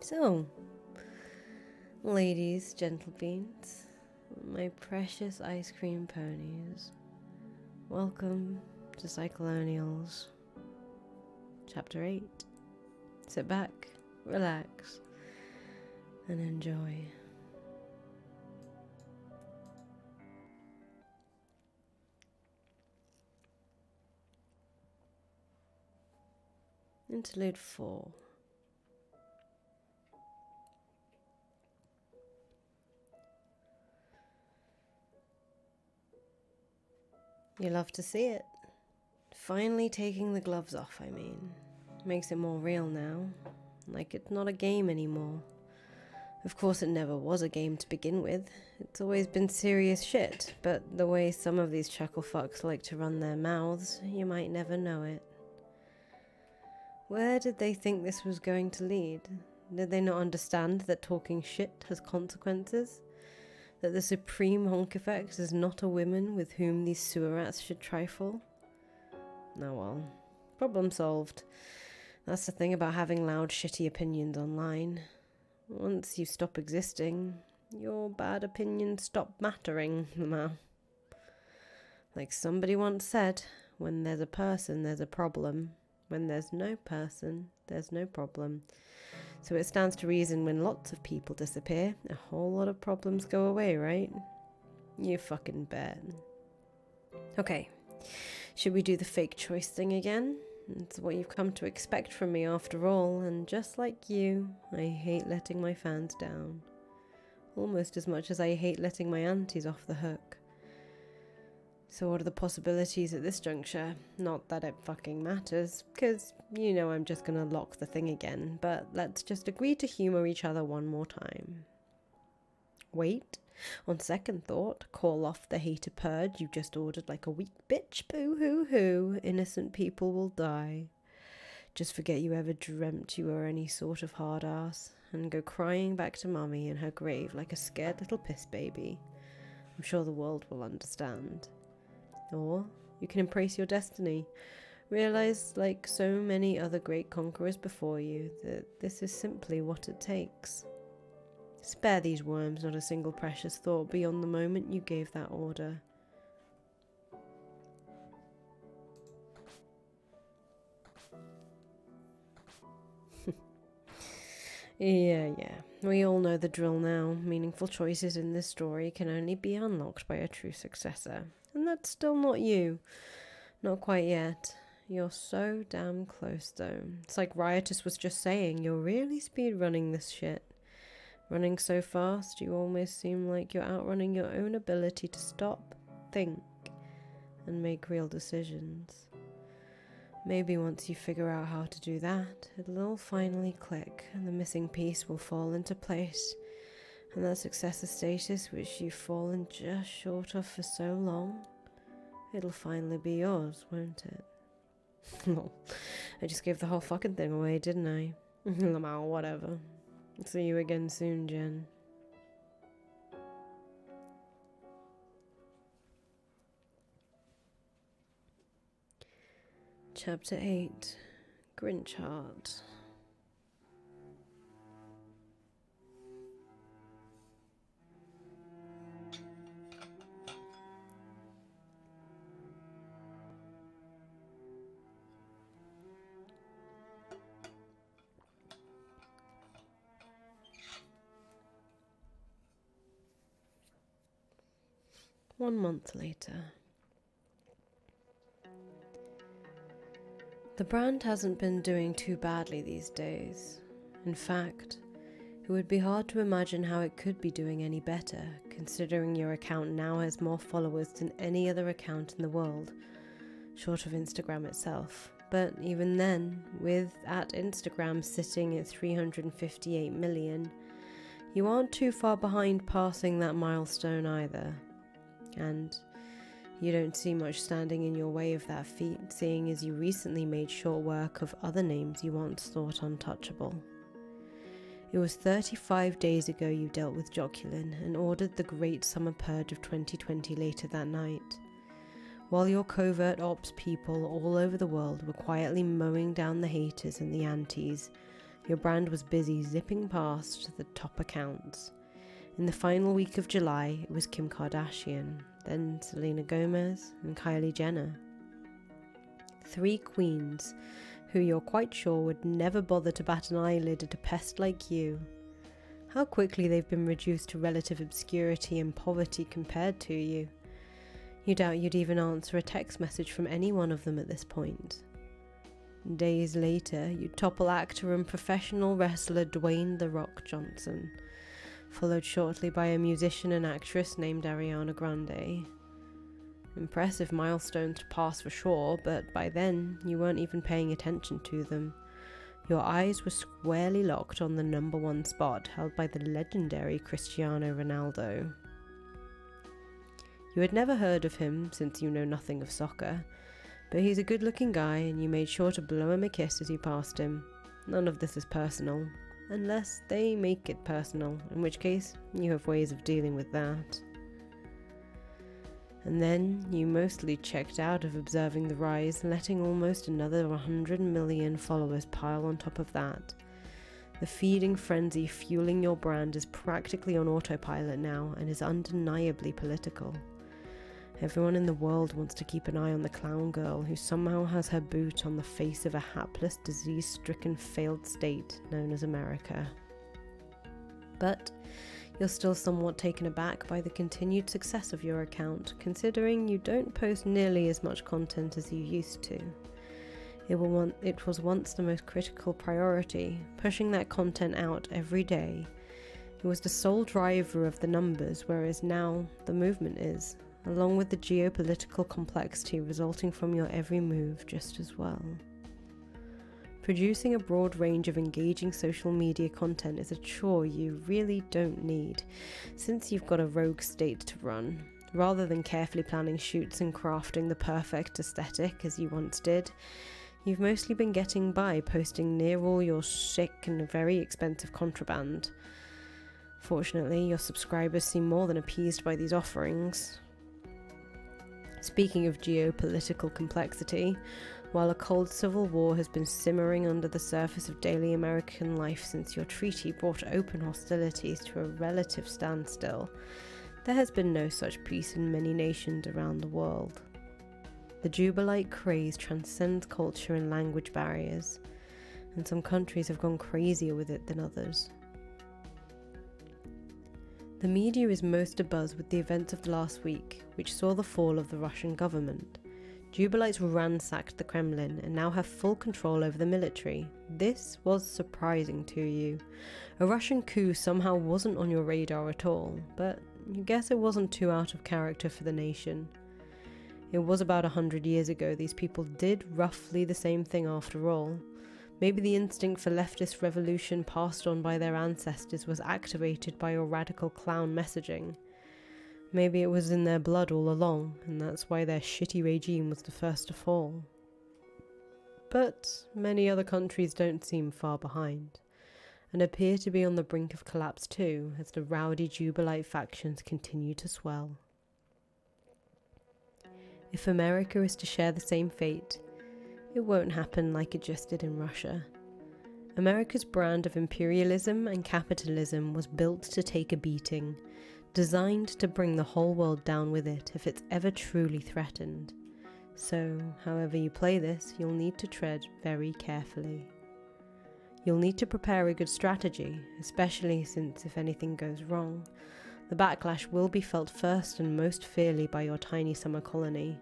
So, ladies, gentle beans, my precious ice cream ponies, welcome to Psycholonials, Chapter 8. Sit back, relax, and enjoy. Interlude 4. You love to see it. Finally taking the gloves off, I mean. Makes it more real now. Like it's not a game anymore. Of course it never was a game to begin with. It's always been serious shit, but the way some of these chuckle fucks like to run their mouths, you might never know it. Where did they think this was going to lead? Did they not understand that talking shit has consequences? That the supreme honkifax is not a woman with whom these sewer rats should trifle? Oh well, problem solved. That's the thing about having loud, shitty opinions online. Once you stop existing, your bad opinions stop mattering. Like somebody once said, when there's a person, there's a problem. When there's no person, there's no problem. So it stands to reason when lots of people disappear, a whole lot of problems go away, right? You fucking bet. Okay, should we do the fake choice thing again? It's what you've come to expect from me after all, and just like you, I hate letting my fans down. Almost as much as I hate letting my aunties off the hook. So what are the possibilities at this juncture? Not that it fucking matters, because you know I'm just gonna lock the thing again, but let's just agree to humour each other one more time. Wait, on second thought, call off the hater purge you just ordered like a weak bitch, boo-hoo-hoo, innocent people will die. Just forget you ever dreamt you were any sort of hard ass, and go crying back to mummy in her grave like a scared little piss baby. I'm sure the world will understand. Or you can embrace your destiny. Realize, like so many other great conquerors before you, that this is simply what it takes. Spare these worms not a single precious thought beyond the moment you gave that order. Yeah. We all know the drill now. Meaningful choices in this story can only be unlocked by a true successor. And that's still not you. Not quite yet. You're so damn close though. It's like Riotous was just saying, you're really speedrunning this shit. Running so fast, you almost seem like you're outrunning your own ability to stop, think, and make real decisions. Maybe once you figure out how to do that, it'll all finally click, and the missing piece will fall into place. And that successor status which you've fallen just short of for so long, it'll finally be yours, won't it? Well, I just gave the whole fucking thing away, didn't I? Whatever. See you again soon, Jen. Chapter 8. Grinch Heart. One month later. The brand hasn't been doing too badly these days. In fact, it would be hard to imagine how it could be doing any better, considering your account now has more followers than any other account in the world, short of Instagram itself. But even then, with @Instagram sitting at 358 million, you aren't too far behind passing that milestone either. And you don't see much standing in your way of that feat, seeing as you recently made short work of other names you once thought untouchable. It was 35 days ago you dealt with Joculin and ordered the great summer purge of 2020 later that night. While your covert ops people all over the world were quietly mowing down the haters and the antis, your brand was busy zipping past the top accounts. In the final week of July, it was Kim Kardashian, then Selena Gomez and Kylie Jenner. 3 queens who you're quite sure would never bother to bat an eyelid at a pest like you. How quickly they've been reduced to relative obscurity and poverty compared to you. You doubt you'd even answer a text message from any one of them at this point. Days later, you topple actor and professional wrestler Dwayne "The Rock" Johnson, followed shortly by a musician and actress named Ariana Grande. Impressive milestones to pass for sure, but by then you weren't even paying attention to them. Your eyes were squarely locked on the number 1 spot held by the legendary Cristiano Ronaldo. You had never heard of him since you know nothing of soccer, but he's a good-looking guy and you made sure to blow him a kiss as you passed him. None of this is personal, unless they make it personal, in which case you have ways of dealing with that. And then you mostly checked out of observing the rise, letting almost another 100 million followers pile on top of that. The feeding frenzy fueling your brand is practically on autopilot now and is undeniably political. Everyone in the world wants to keep an eye on the clown girl who somehow has her boot on the face of a hapless, disease-stricken, failed state known as America. But you're still somewhat taken aback by the continued success of your account, considering you don't post nearly as much content as you used to. It was once the most critical priority, pushing that content out every day. It was the sole driver of the numbers, whereas now the movement is, along with the geopolitical complexity resulting from your every move just as well. Producing a broad range of engaging social media content is a chore you really don't need, since you've got a rogue state to run. Rather than carefully planning shoots and crafting the perfect aesthetic as you once did, you've mostly been getting by posting near all your sick and very expensive contraband. Fortunately, your subscribers seem more than appeased by these offerings. Speaking of geopolitical complexity, while a cold civil war has been simmering under the surface of daily American life since your treaty brought open hostilities to a relative standstill, there has been no such peace in many nations around the world. The Jubilite craze transcends culture and language barriers, and some countries have gone crazier with it than others. The media is most abuzz with the events of the last week, which saw the fall of the Russian government. Jubilites ransacked the Kremlin and now have full control over the military. This was surprising to you. A Russian coup somehow wasn't on your radar at all, but you guess it wasn't too out of character for the nation. It was about 100 years ago these people did roughly the same thing after all. Maybe the instinct for leftist revolution passed on by their ancestors was activated by your radical clown messaging. Maybe it was in their blood all along, and that's why their shitty regime was the first to fall. But many other countries don't seem far behind, and appear to be on the brink of collapse too, as the rowdy Jubilite factions continue to swell. If America is to share the same fate, it won't happen like it just did in Russia. America's brand of imperialism and capitalism was built to take a beating, designed to bring the whole world down with it if it's ever truly threatened. So, however you play this, you'll need to tread very carefully. You'll need to prepare a good strategy, especially since if anything goes wrong, the backlash will be felt first and most fiercely by your tiny summer colony.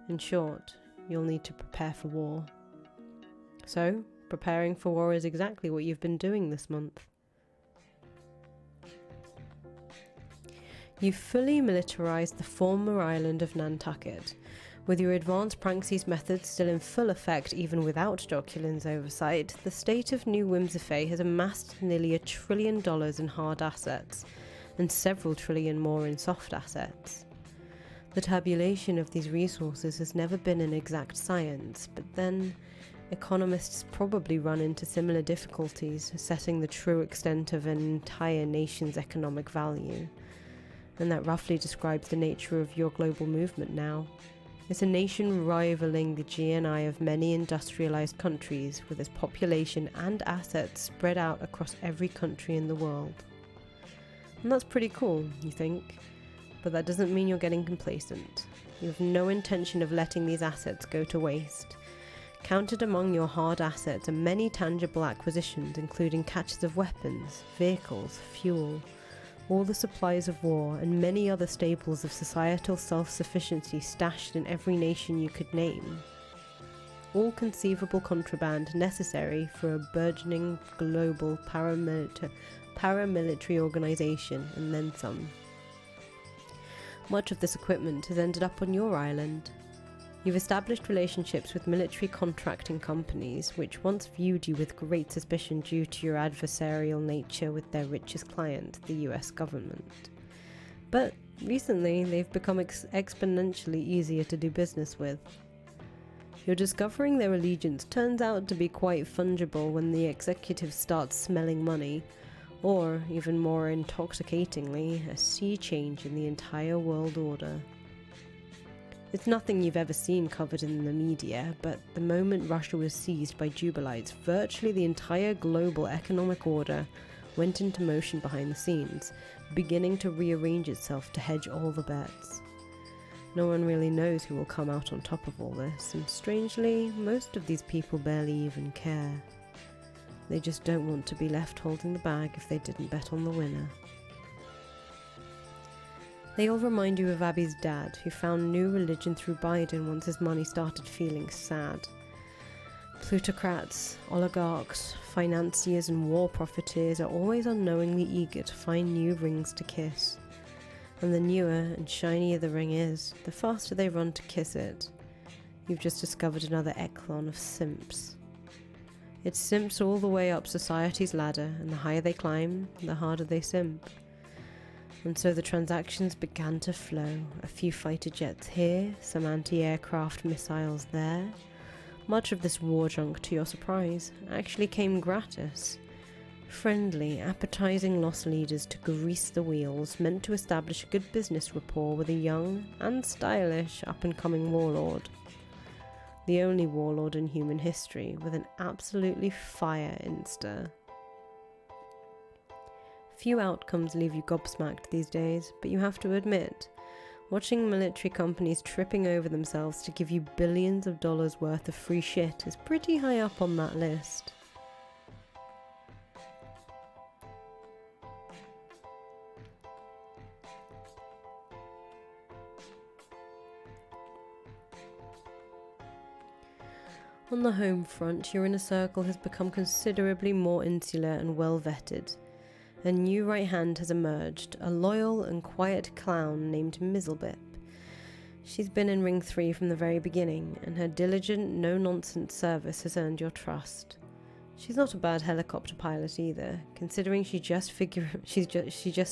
In short, you'll need to prepare for war. So, preparing for war is exactly what you've been doing this month. You've fully militarized the former island of Nantucket, with your advanced Prankseize methods still in full effect even without Joculin's oversight. The state of New Whimsifay has amassed nearly $1 trillion in hard assets, and several trillion more in soft assets. The tabulation of these resources has never been an exact science, but then economists probably run into similar difficulties assessing the true extent of an entire nation's economic value. And that roughly describes the nature of your global movement now. It's a nation rivaling the GNI of many industrialized countries, with its population and assets spread out across every country in the world. And that's pretty cool, you think, but that doesn't mean you're getting complacent. You have no intention of letting these assets go to waste. Counted among your hard assets are many tangible acquisitions, including catches of weapons, vehicles, fuel, all the supplies of war, and many other staples of societal self-sufficiency stashed in every nation you could name. All conceivable contraband necessary for a burgeoning global paramilitary organization, and then some. Much of this equipment has ended up on your island. You've established relationships with military contracting companies, which once viewed you with great suspicion due to your adversarial nature with their richest client, the US government. But recently, they've become exponentially easier to do business with. You're discovering their allegiance turns out to be quite fungible when the executive starts smelling money, or, even more intoxicatingly, a sea change in the entire world order. It's nothing you've ever seen covered in the media, but the moment Russia was seized by Jubilites, virtually the entire global economic order went into motion behind the scenes, beginning to rearrange itself to hedge all the bets. No one really knows who will come out on top of all this, and strangely, most of these people barely even care. They just don't want to be left holding the bag if they didn't bet on the winner. They all remind you of Abby's dad, who found new religion through Biden once his money started feeling sad. Plutocrats, oligarchs, financiers and war profiteers are always unknowingly eager to find new rings to kiss. And the newer and shinier the ring is, the faster they run to kiss it. You've just discovered another echelon of simps. It's simps all the way up society's ladder, and the higher they climb, the harder they simp. And so the transactions began to flow. A few fighter jets here, some anti-aircraft missiles there. Much of this war junk, to your surprise, actually came gratis. Friendly, appetizing loss leaders to grease the wheels, meant to establish a good business rapport with a young and stylish up-and-coming warlord. The only warlord in human history with an absolutely fire Insta. Few outcomes leave you gobsmacked these days, but you have to admit, watching military companies tripping over themselves to give you billions of dollars worth of free shit is pretty high up on that list. On the home front, your inner circle has become considerably more insular and well-vetted. A new right hand has emerged, a loyal and quiet clown named Mizzlebip. She's been in Ring 3 from the very beginning, and her diligent, no-nonsense service has earned your trust. She's not a bad helicopter pilot either, considering she just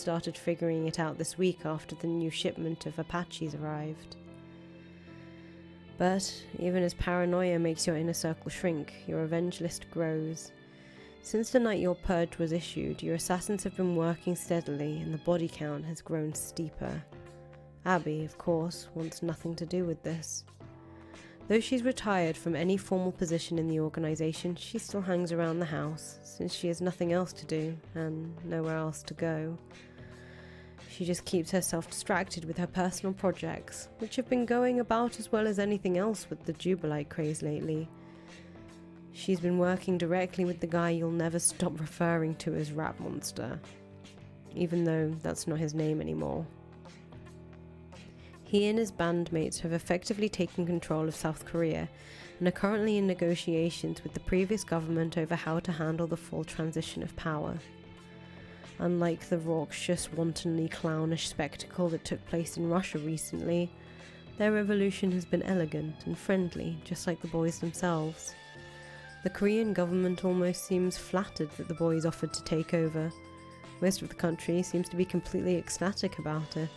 started figuring it out this week after the new shipment of Apaches arrived. But even as paranoia makes your inner circle shrink, your revenge list grows. Since the night your purge was issued, your assassins have been working steadily and the body count has grown steeper. Abby, of course, wants nothing to do with this. Though she's retired from any formal position in the organization, she still hangs around the house, since she has nothing else to do and nowhere else to go. She just keeps herself distracted with her personal projects, which have been going about as well as anything else with the Jubilite craze lately. She's been working directly with the guy you'll never stop referring to as Rat Monster, even though that's not his name anymore. He and his bandmates have effectively taken control of South Korea and are currently in negotiations with the previous government over how to handle the full transition of power. Unlike the raucous, wantonly clownish spectacle that took place in Russia recently, their revolution has been elegant and friendly, just like the boys themselves. The Korean government almost seems flattered that the boys offered to take over. Most of the country seems to be completely ecstatic about it.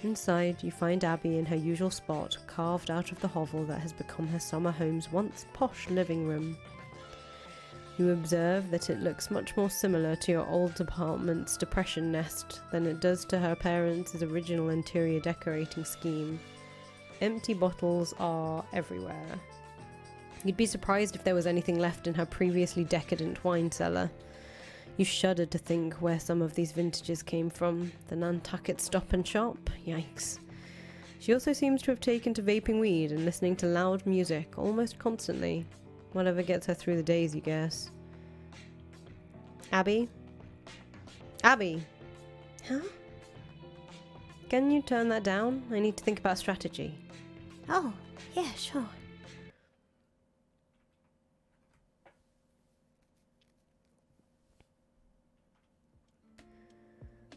Inside, you find Abby in her usual spot, carved out of the hovel that has become her summer home's once posh living room. You observe that it looks much more similar to your old apartment's depression nest than it does to her parents' original interior decorating scheme. Empty bottles are everywhere. You'd be surprised if there was anything left in her previously decadent wine cellar. You shudder to think where some of these vintages came from. The Nantucket Stop and Shop? Yikes. She also seems to have taken to vaping weed and listening to loud music almost constantly. Whatever gets her through the days, you guess. Abby? Abby! Huh? Can you turn that down? I need to think about strategy. Oh, yeah, sure.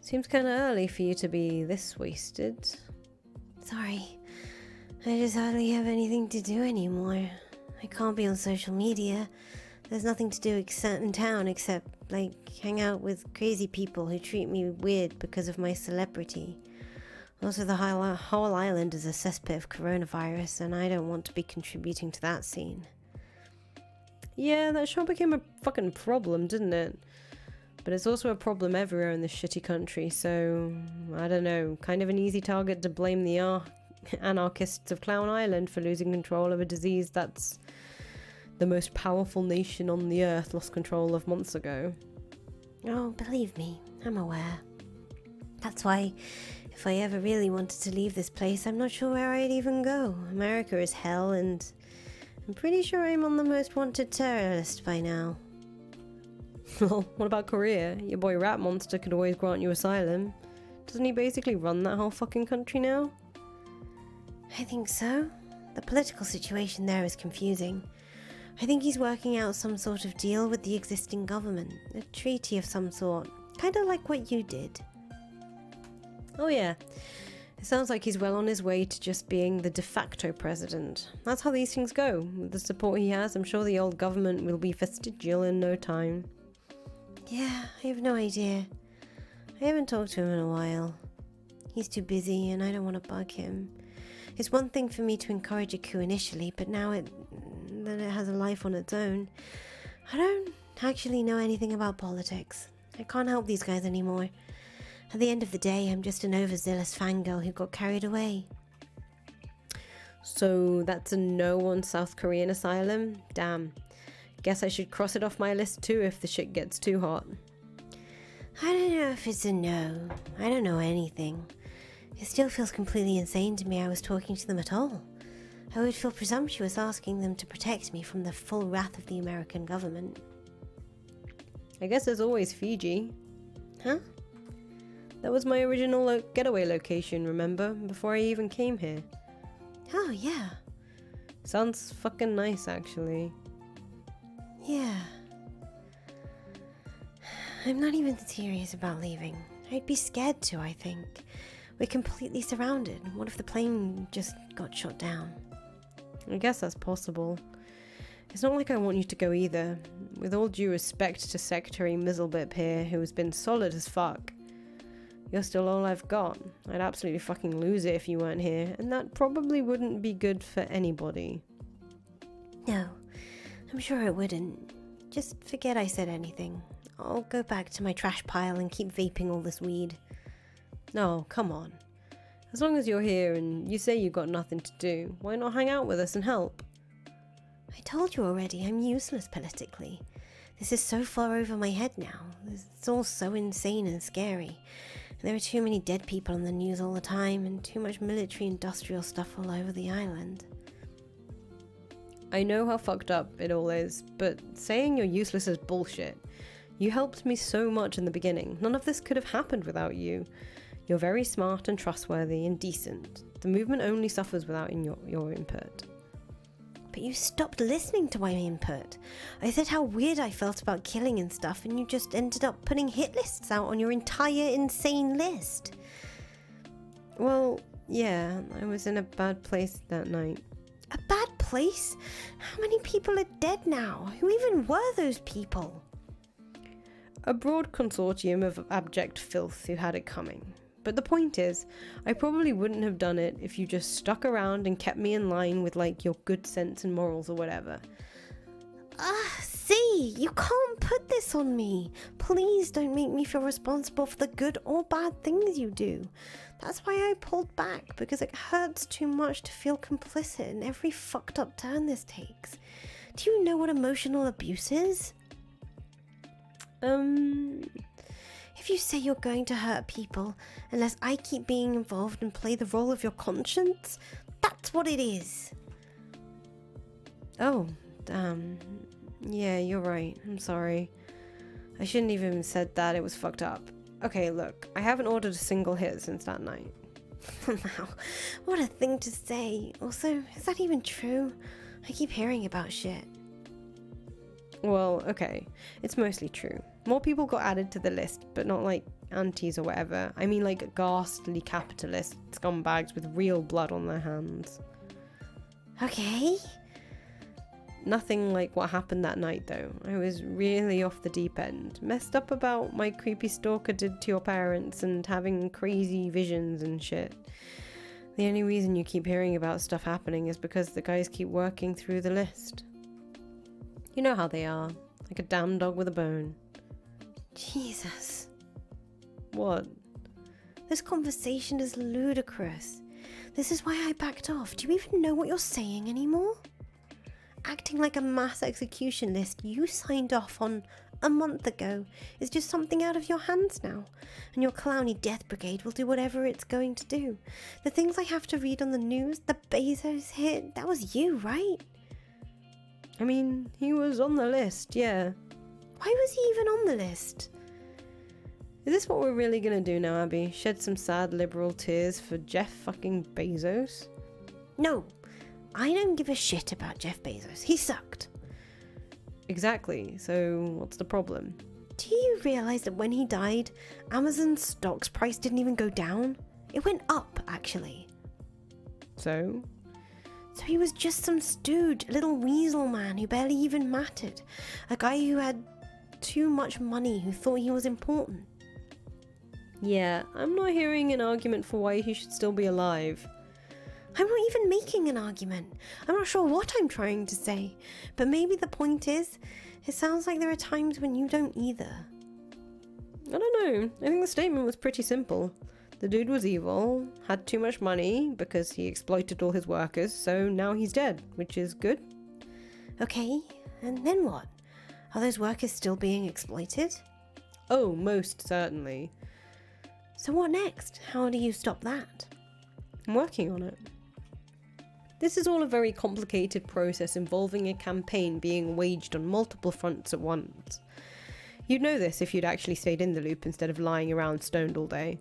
Seems kinda early for you to be this wasted. Sorry. I just hardly have anything to do anymore. I can't be on social media. There's nothing to do in town except, hang out with crazy people who treat me weird because of my celebrity. Also, the whole island is a cesspit of coronavirus, and I don't want to be contributing to that scene. Yeah, that sure became a fucking problem, didn't it? But it's also a problem everywhere in this shitty country, so, I don't know, kind of an easy target to blame the anarchists of Clown Island for losing control of a disease that's the most powerful nation on the earth lost control of months ago. Oh, believe me, I'm aware. That's why, if I ever really wanted to leave this place, I'm not sure where I'd even go. America is hell, and I'm pretty sure I'm on the most wanted terror list by now. Well, what about Korea? Your boy Rat Monster could always grant you asylum. Doesn't he basically run that whole fucking country now? I think so. The political situation there is confusing. I think he's working out some sort of deal with the existing government. A treaty of some sort. Kind of like what you did. Oh yeah. It sounds like he's well on his way to just being the de facto president. That's how these things go. With the support he has, I'm sure the old government will be vestigial in no time. Yeah, I have no idea. I haven't talked to him in a while. He's too busy and I don't want to bug him. It's one thing for me to encourage a coup initially, but now that it has a life on its own, I don't actually know anything about politics. I can't help these guys anymore. At the end of the day, I'm just an overzealous fangirl who got carried away. So that's a no on South Korean asylum? Damn. Guess I should cross it off my list too if the shit gets too hot. I don't know if it's a no. I don't know anything. It still feels completely insane to me I was talking to them at all. I would feel presumptuous asking them to protect me from the full wrath of the American government. I guess there's always Fiji. Huh? That was my original getaway location, remember? Before I even came here. Oh, yeah. Sounds fucking nice, actually. Yeah. I'm not even serious about leaving. I'd be scared to, I think. We're completely surrounded. What if the plane just got shot down? I guess that's possible. It's not like I want you to go either. With all due respect to Secretary Mizzlebip here, who has been solid as fuck. You're still all I've got. I'd absolutely fucking lose it if you weren't here, and that probably wouldn't be good for anybody. No, I'm sure it wouldn't. Just forget I said anything. I'll go back to my trash pile and keep vaping all this weed. No, come on. As long as you're here and you say you've got nothing to do, why not hang out with us and help? I told you already, I'm useless politically. This is so far over my head now. It's all so insane and scary. There are too many dead people on the news all the time and too much military industrial stuff all over the island. I know how fucked up it all is, but saying you're useless is bullshit. You helped me so much in the beginning. None of this could have happened without you. You're very smart and trustworthy and decent. The movement only suffers without your input. But you stopped listening to my input. I said how weird I felt about killing and stuff, and you just ended up putting hit lists out on your entire insane list. Well, yeah, I was in a bad place that night. A bad place? How many people are dead now? Who even were those people? A broad consortium of abject filth who had it coming. But the point is, I probably wouldn't have done it if you just stuck around and kept me in line with your good sense and morals or whatever. See, you can't put this on me. Please don't make me feel responsible for the good or bad things you do. That's why I pulled back, because it hurts too much to feel complicit in every fucked up turn this takes. Do you know what emotional abuse is? If you say you're going to hurt people unless I keep being involved and play the role of your conscience, that's what it is. Oh, damn. Yeah, you're right. I'm sorry. I shouldn't even have said that. It was fucked up. Okay, look, I haven't ordered a single hit since that night. Wow, what a thing to say. Also, is that even true? I keep hearing about shit. Well, okay, it's mostly true. More people got added to the list, but not like aunties or whatever. I mean like ghastly capitalist scumbags with real blood on their hands. Okay. Nothing like what happened that night though. I was really off the deep end. Messed up about my creepy stalker did to your parents and having crazy visions and shit. The only reason you keep hearing about stuff happening is because the guys keep working through the list. You know how they are, like a damn dog with a bone. Jesus. What? This conversation is ludicrous. This is why I backed off. Do you even know what you're saying anymore? Acting like a mass execution list you signed off on a month ago is just something out of your hands now. And your clowny death brigade will do whatever it's going to do. The things I have to read on the news, the Bezos hit, that was you, right? I mean, he was on the list, yeah. Why was he even on the list? Is this what we're really gonna do now, Abby? Shed some sad liberal tears for Jeff fucking Bezos? No, I don't give a shit about Jeff Bezos. He sucked. Exactly, so what's the problem? Do you realize that when he died, Amazon's stock's price didn't even go down? It went up, actually. So he was just some stooge, a little weasel man who barely even mattered. A guy who had too much money, who thought he was important. Yeah, I'm not hearing an argument for why he should still be alive. I'm not even making an argument. I'm not sure what I'm trying to say. But maybe the point is, it sounds like there are times when you don't either. I don't know. I think the statement was pretty simple. The dude was evil, had too much money because he exploited all his workers, so now he's dead, which is good. Okay, and then what? Are those workers still being exploited? Oh, most certainly. So what next? How do you stop that? I'm working on it. This is all a very complicated process involving a campaign being waged on multiple fronts at once. You'd know this if you'd actually stayed in the loop instead of lying around stoned all day.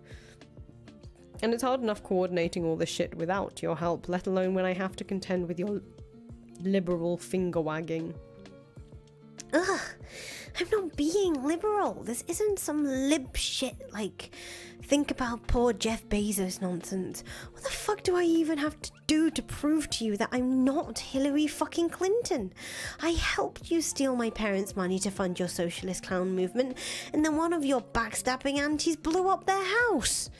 And it's hard enough coordinating all this shit without your help, let alone when I have to contend with your liberal finger wagging. Ugh, I'm not being liberal. This isn't some lib shit like think about poor Jeff Bezos nonsense. What the fuck do I even have to do to prove to you that I'm not Hillary fucking Clinton? I helped you steal my parents' money to fund your socialist clown movement, and then one of your backstabbing aunties blew up their house.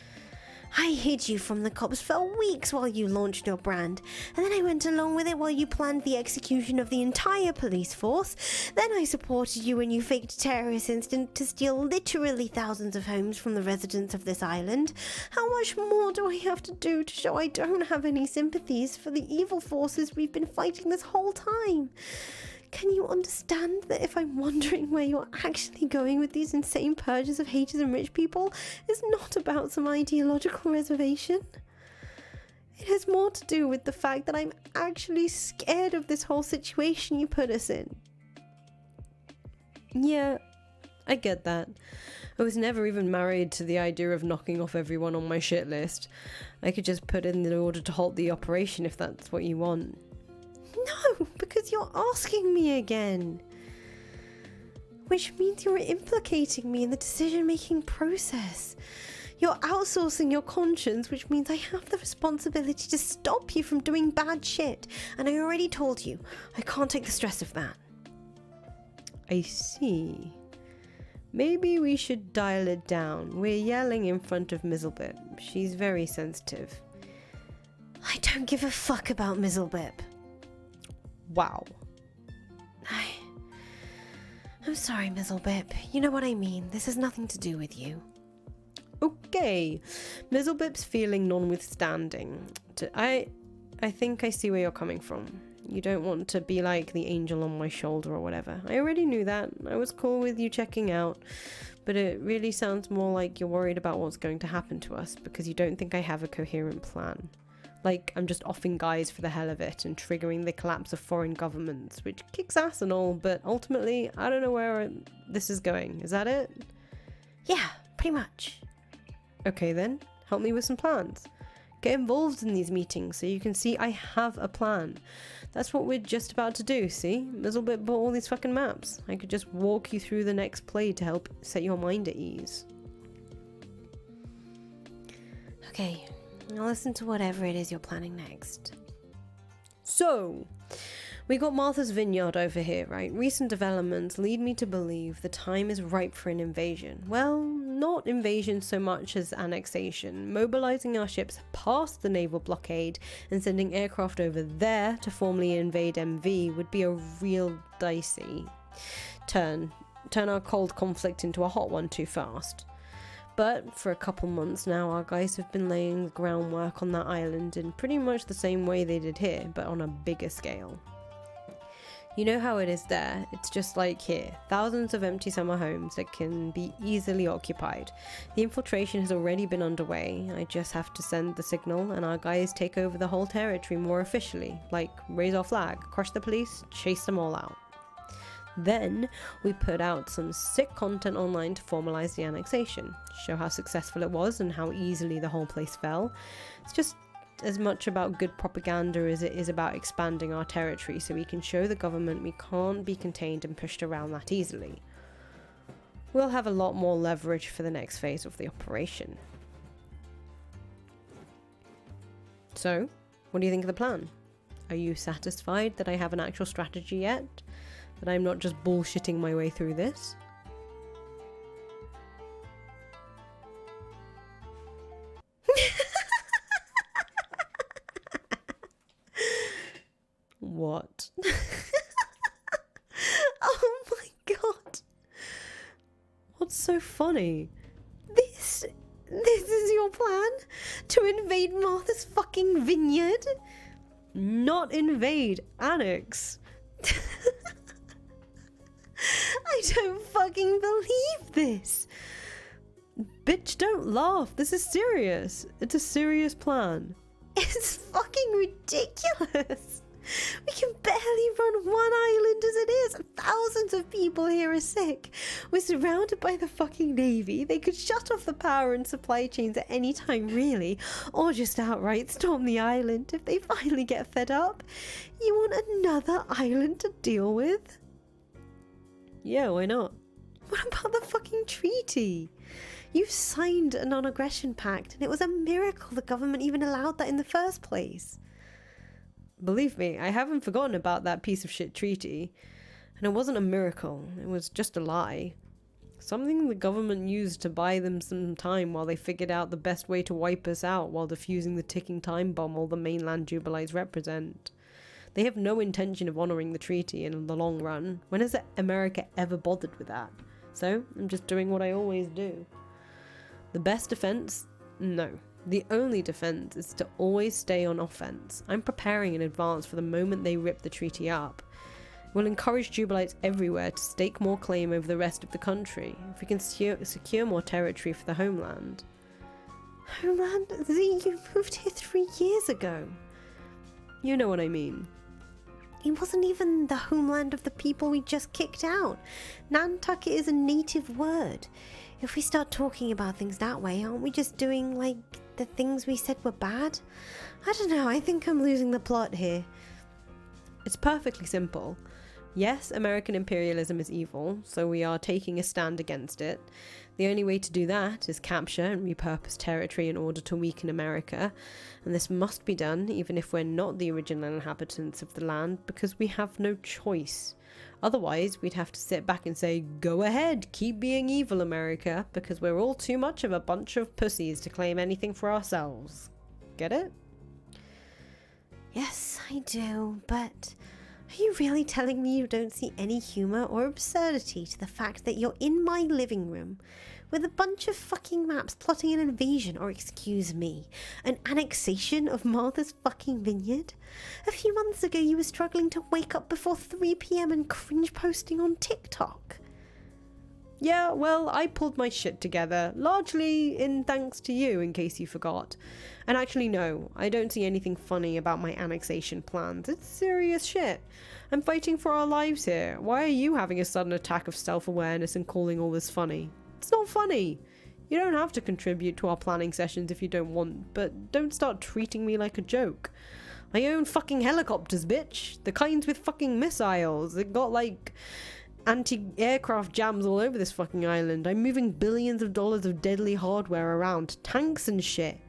I hid you from the cops for weeks while you launched your brand, and then I went along with it while you planned the execution of the entire police force. Then I supported you when you faked a terrorist incident to steal literally thousands of homes from the residents of this island. How much more do I have to do to show I don't have any sympathies for the evil forces we've been fighting this whole time? Can you understand that if I'm wondering where you're actually going with these insane purges of haters and rich people, it's not about some ideological reservation? It has more to do with the fact that I'm actually scared of this whole situation you put us in. Yeah, I get that. I was never even married to the idea of knocking off everyone on my shit list. I could just put in the order to halt the operation if that's what you want. No, because you're asking me again. Which means you're implicating me in the decision-making process. You're outsourcing your conscience, which means I have the responsibility to stop you from doing bad shit. And I already told you, I can't take the stress of that. I see. Maybe we should dial it down. We're yelling in front of Mizzlebip. She's very sensitive. I don't give a fuck about Mizzlebip. Wow. I'm sorry, Mizzlebip. You know what I mean. This has nothing to do with you. Okay, Mizzlebip's feeling notwithstanding. I think I see where you're coming from. You don't want to be like the angel on my shoulder or whatever. I already knew that. I was cool with you checking out. But it really sounds more like you're worried about what's going to happen to us because you don't think I have a coherent plan. Like, I'm just offing guys for the hell of it and triggering the collapse of foreign governments, which kicks ass and all, but ultimately, I don't know where this is going. Is that it? Yeah, pretty much. Okay then, help me with some plans. Get involved in these meetings so you can see I have a plan. That's what we're just about to do, see? Mizzlebit bought all these fucking maps. I could just walk you through the next play to help set your mind at ease. Okay, I'll listen to whatever it is you're planning next. So, we got Martha's Vineyard over here, right? Recent developments lead me to believe the time is ripe for an invasion. Well, not invasion so much as annexation. Mobilizing our ships past the naval blockade and sending aircraft over there to formally invade MV would be a real dicey turn our cold conflict into a hot one too fast. But for a couple months now, our guys have been laying the groundwork on that island in pretty much the same way they did here, but on a bigger scale. You know how it is there, it's just like here, thousands of empty summer homes that can be easily occupied. The infiltration has already been underway, I just have to send the signal and our guys take over the whole territory more officially, like raise our flag, crush the police, chase them all out. Then we put out some sick content online to formalize the annexation, show how successful it was and how easily the whole place fell. It's just as much about good propaganda as it is about expanding our territory so we can show the government we can't be contained and pushed around that easily. We'll have a lot more leverage for the next phase of the operation. So, what do you think of the plan? Are you satisfied that I have an actual strategy yet? That I'm not just bullshitting my way through this? What? Oh my god. What's so funny? This is your plan? To invade Martha's fucking vineyard? Not invade, annex. I don't fucking believe this. Bitch, don't laugh. This is serious. It's a serious plan. It's fucking ridiculous. We can barely run one island as it is. Thousands of people here are sick. We're surrounded by the fucking Navy. They could shut off the power and supply chains at any time, really. Or just outright storm the island if they finally get fed up. You want another island to deal with? Yeah, why not? What about the fucking treaty? You signed a non-aggression pact, and it was a miracle the government even allowed that in the first place. Believe me, I haven't forgotten about that piece of shit treaty. And it wasn't a miracle, it was just a lie. Something the government used to buy them some time while they figured out the best way to wipe us out while defusing the ticking time bomb all the mainland Jubilites represent. They have no intention of honouring the treaty in the long run. When has America ever bothered with that? So, I'm just doing what I always do. The best defense? No. The only defense is to always stay on offense. I'm preparing in advance for the moment they rip the treaty up. We'll encourage Jubilites everywhere to stake more claim over the rest of the country, if we can secure more territory for the homeland. Homeland? You moved here 3 years ago. You know what I mean. It wasn't even the homeland of the people we just kicked out. Nantucket is a native word. If we start talking about things that way, aren't we just doing, like, the things we said were bad? I don't know, I think I'm losing the plot here. It's perfectly simple. Yes, American imperialism is evil, so we are taking a stand against it. The only way to do that is capture and repurpose territory in order to weaken America, and this must be done even if we're not the original inhabitants of the land, because we have no choice. Otherwise, we'd have to sit back and say, go ahead, keep being evil, America, because we're all too much of a bunch of pussies to claim anything for ourselves. Get it? Yes, I do, but Are you really telling me you don't see any humour or absurdity to the fact that you're in my living room with a bunch of fucking maps plotting an invasion, or excuse me, an annexation of Martha's fucking vineyard? A few months ago you were struggling to wake up before 3 p.m. and cringe posting on TikTok. Yeah, well, I pulled my shit together, largely in thanks to you, in case you forgot. And actually, no, I don't see anything funny about my annexation plans. It's serious shit. I'm fighting for our lives here. Why are you having a sudden attack of self-awareness and calling all this funny? It's not funny. You don't have to contribute to our planning sessions if you don't want, but don't start treating me like a joke. I own fucking helicopters, bitch. The kinds with fucking missiles. It got like anti-aircraft jams all over this fucking island. I'm moving billions of dollars of deadly hardware around, tanks and shit.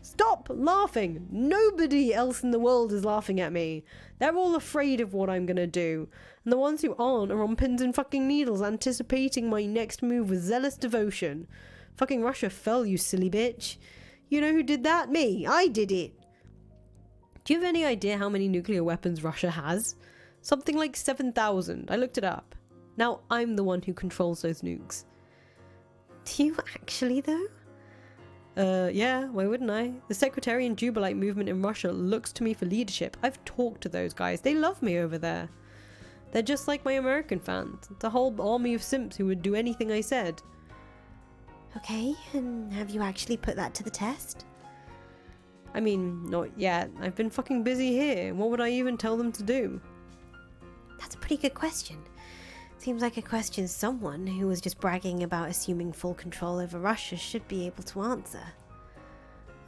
Stop laughing. Nobody else in the world is laughing at me. They're all afraid of what I'm gonna do. And the ones who aren't are on pins and fucking needles, anticipating my next move with zealous devotion. Fucking Russia fell, you silly bitch. You know who did that? Me. I did it. Do you have any idea how many nuclear weapons Russia has? Something like 7,000. I looked it up. Now I'm the one who controls those nukes. Do you actually, though? Yeah, why wouldn't I? The Sectarian Jubilite movement in Russia looks to me for leadership. I've talked to those guys. They love me over there. They're just like my American fans. It's a whole army of simps who would do anything I said. Okay, and have you actually put that to the test? I mean, not yet. I've been fucking busy here. What would I even tell them to do? That's a pretty good question. Seems like a question someone who was just bragging about assuming full control over Russia should be able to answer.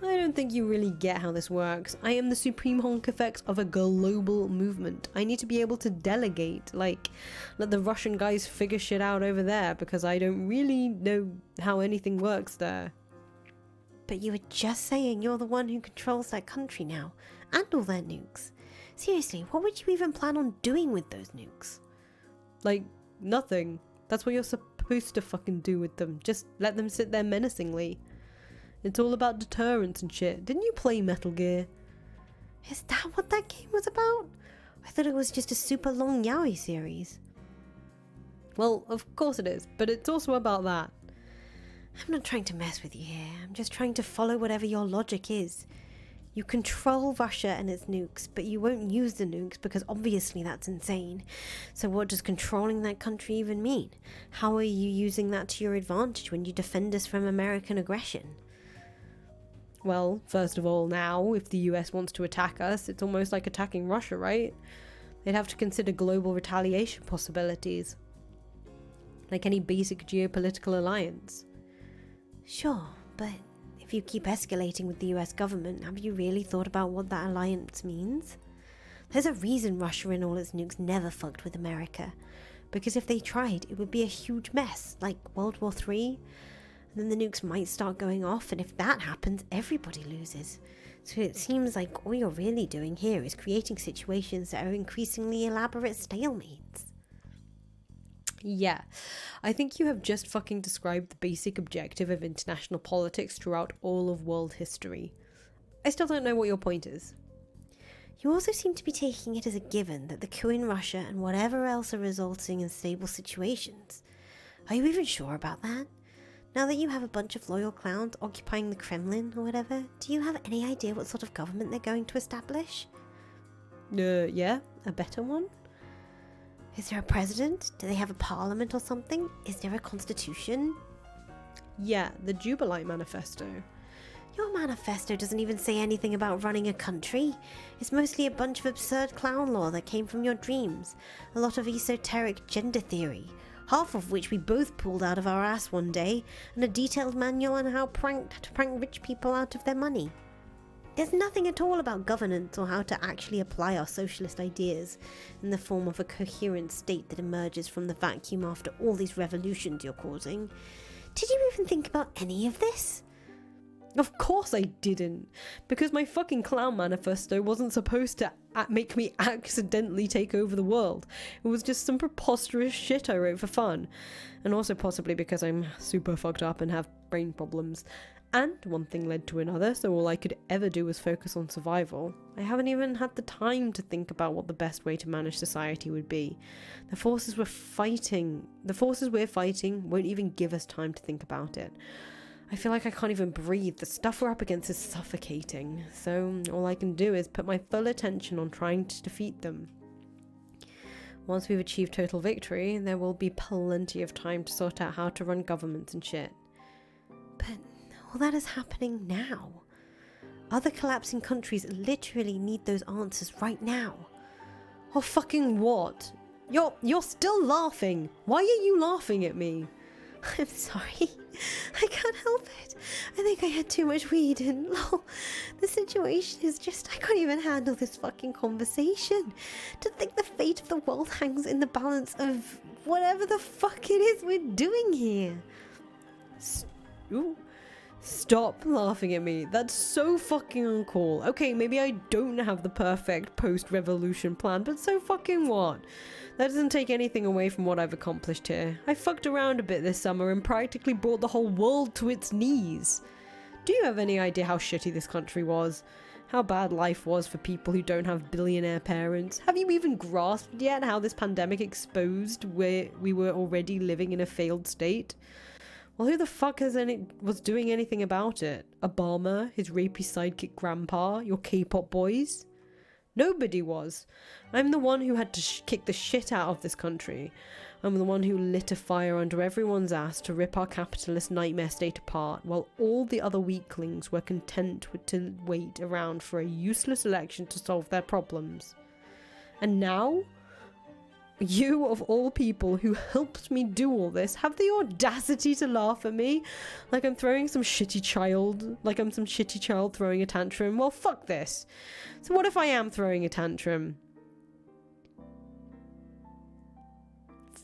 I don't think you really get how this works. I am the supreme honk effect of a global movement. I need to be able to delegate, like, let the Russian guys figure shit out over there, because I don't really know how anything works there. But you were just saying you're the one who controls that country now, and all their nukes. Seriously, what would you even plan on doing with those nukes? Like, nothing. That's what you're supposed to fucking do with them. Just let them sit there menacingly. It's all about deterrence and shit. Didn't you play Metal Gear? Is that what that game was about? I thought it was just a super long yaoi series. Well, of course it is, but it's also about that. I'm not trying to mess with you here. I'm just trying to follow whatever your logic is. You control Russia and its nukes, but you won't use the nukes because obviously that's insane. So what does controlling that country even mean? How are you using that to your advantage when you defend us from American aggression? Well, first of all, now, if the US wants to attack us, it's almost like attacking Russia, right? They'd have to consider global retaliation possibilities. Like any basic geopolitical alliance. Sure, but if you keep escalating with the US government, have you really thought about what that alliance means? There's a reason Russia and all its nukes never fucked with America. Because if they tried, it would be a huge mess, like World War III. And then the nukes might start going off, and if that happens, everybody loses. So it seems like all you're really doing here is creating situations that are increasingly elaborate stalemates. Yeah, I think you have just fucking described the basic objective of international politics throughout all of world history. I still don't know what your point is. You also seem to be taking it as a given that the coup in Russia and whatever else are resulting in stable situations. Are you even sure about that? Now that you have a bunch of loyal clowns occupying the Kremlin or whatever, do you have any idea what sort of government they're going to establish? Yeah, a better one? Is there a president? Do they have a parliament or something? Is there a constitution? Yeah, the Jubilite Manifesto. Your manifesto doesn't even say anything about running a country. It's mostly a bunch of absurd clown lore that came from your dreams. A lot of esoteric gender theory, half of which we both pulled out of our ass one day, and a detailed manual on how to prank rich people out of their money. There's nothing at all about governance or how to actually apply our socialist ideas in the form of a coherent state that emerges from the vacuum after all these revolutions you're causing. Did you even think about any of this? Of course I didn't, because my fucking clown manifesto wasn't supposed to make me accidentally take over the world. It was just some preposterous shit I wrote for fun. And also possibly because I'm super fucked up and have brain problems. And one thing led to another, so all I could ever do was focus on survival. I haven't even had the time to think about what the best way to manage society would be. The forces we're fighting won't even give us time to think about it. I feel like I can't even breathe. The stuff we're up against is suffocating. So all I can do is put my full attention on trying to defeat them. Once we've achieved total victory, there will be plenty of time to sort out how to run governments and shit. But all that is happening now. Other collapsing countries literally need those answers right now. Oh, fucking what? You're still laughing. Why are you laughing at me? I'm sorry. I can't help it. I think I had too much weed and lol. The situation is just, I can't even handle this fucking conversation. To think the fate of the world hangs in the balance of whatever the fuck it is we're doing here. Stop laughing at me. That's so fucking uncool. Okay, maybe I don't have the perfect post-revolution plan, but so fucking what? That doesn't take anything away from what I've accomplished here. I fucked around a bit this summer and practically brought the whole world to its knees. Do you have any idea how shitty this country was? How bad life was for people who don't have billionaire parents? Have you even grasped yet how this pandemic exposed where we were already living in a failed state? Well, who the fuck was doing anything about it? Obama, his rapey sidekick grandpa, your K-pop boys? Nobody was. I'm the one who had to kick the shit out of this country. I'm the one who lit a fire under everyone's ass to rip our capitalist nightmare state apart, while all the other weaklings were content to wait around for a useless election to solve their problems. And now? You, of all people who helped me do all this, have the audacity to laugh at me like I'm some shitty child throwing a tantrum. Well, fuck this. So what if I am throwing a tantrum?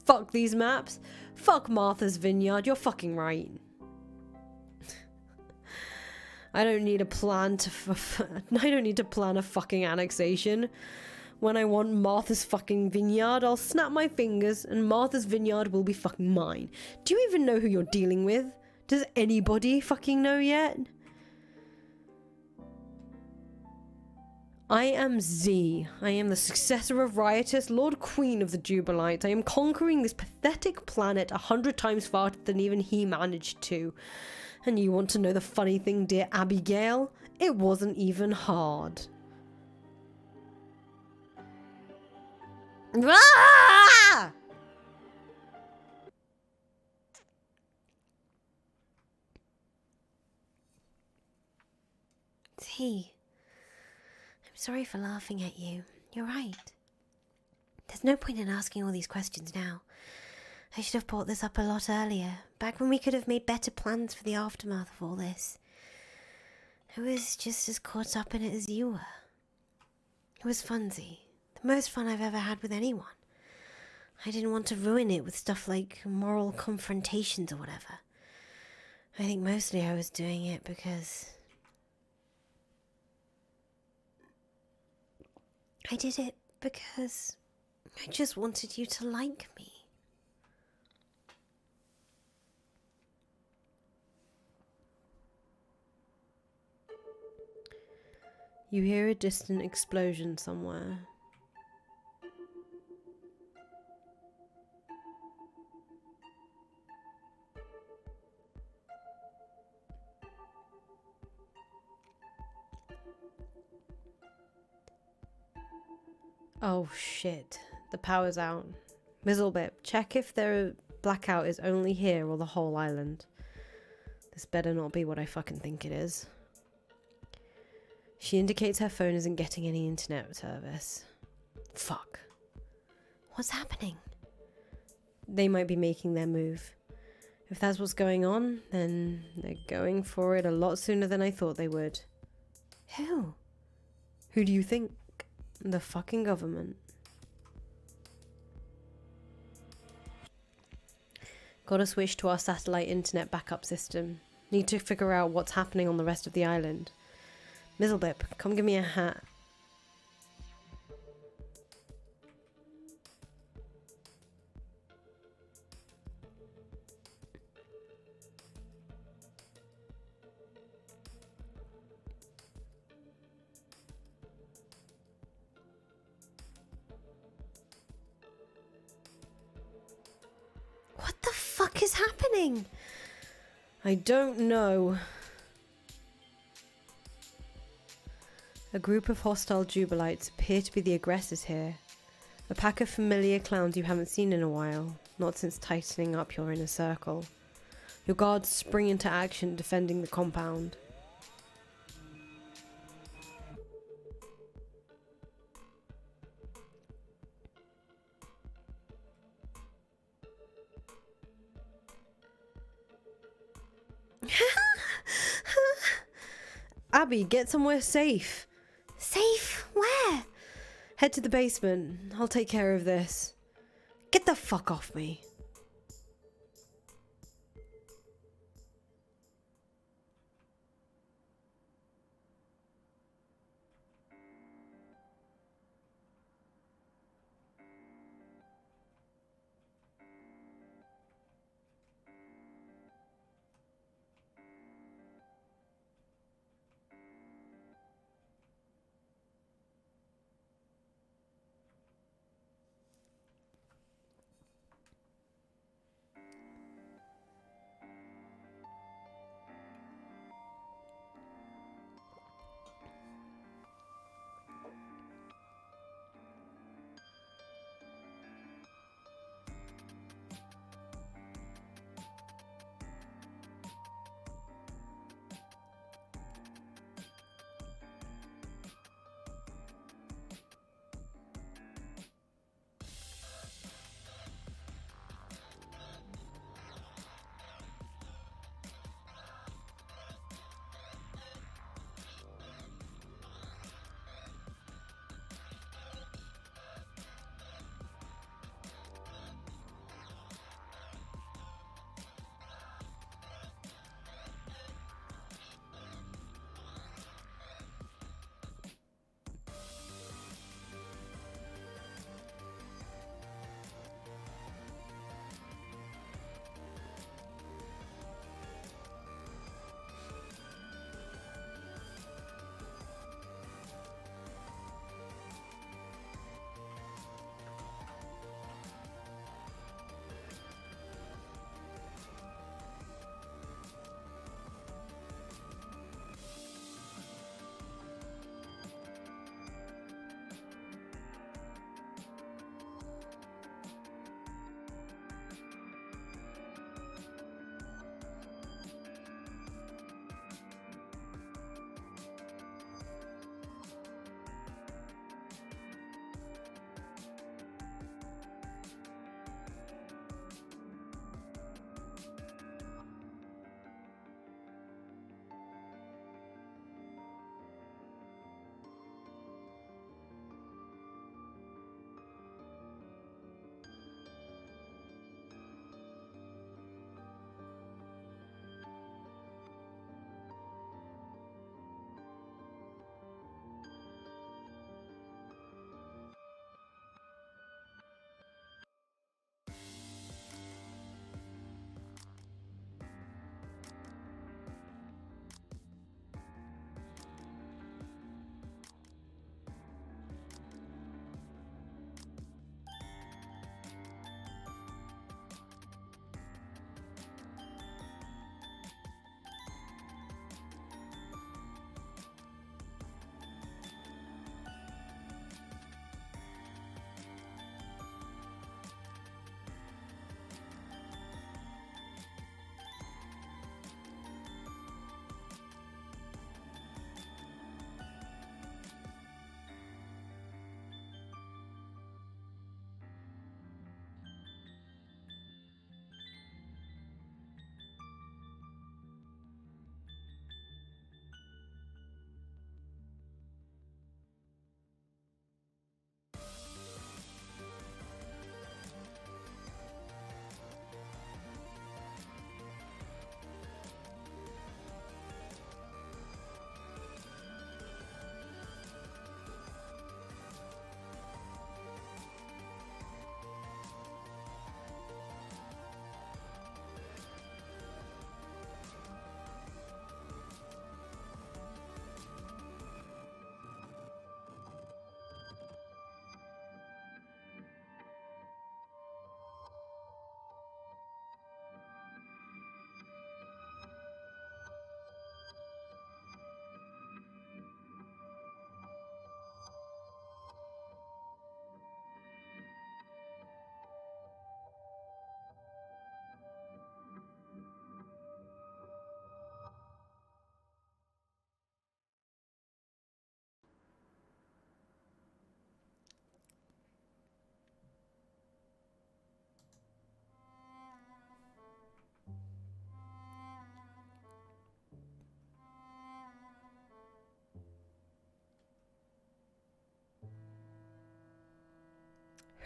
Fuck these maps. Fuck Martha's Vineyard. You're fucking right. I don't need to plan a fucking annexation. When I want Martha's fucking Vineyard, I'll snap my fingers and Martha's Vineyard will be fucking mine. Do you even know who you're dealing with? Does anybody fucking know yet? I am Z. I am the successor of Riotous, Lord Queen of the Jubilites. I am conquering this pathetic planet 100 times faster than even he managed to. And you want to know the funny thing, dear Abigail? It wasn't even hard. Ah! See, I'm sorry for laughing at you. You're right. There's no point in asking all these questions now. I should have brought this up a lot earlier, back when we could have made better plans for the aftermath of all this. I was just as caught up in it as you were. It was funsy. Most fun I've ever had with anyone. I didn't want to ruin it with stuff like moral confrontations or whatever. I think mostly I was doing it because I did it because I just wanted you to like me. You hear a distant explosion somewhere. Oh shit, the power's out. Mizzlebip, check if the blackout is only here or the whole island. This better not be what I fucking think it is. She indicates her phone isn't getting any internet service. Fuck. What's happening? They might be making their move. If that's what's going on, then they're going for it a lot sooner than I thought they would. Who? Who do you think? The fucking government. Gotta switch to our satellite internet backup system. Need to figure out what's happening on the rest of the island. Mizzlebip, come give me a hat. What the fuck is happening? I don't know. A group of hostile Jubilites appear to be the aggressors here. A pack of familiar clowns you haven't seen in a while, not since tightening up your inner circle. Your guards spring into action defending the compound. Abby, get somewhere safe. Safe? Where? Head to the basement. I'll take care of this. Get the fuck off me.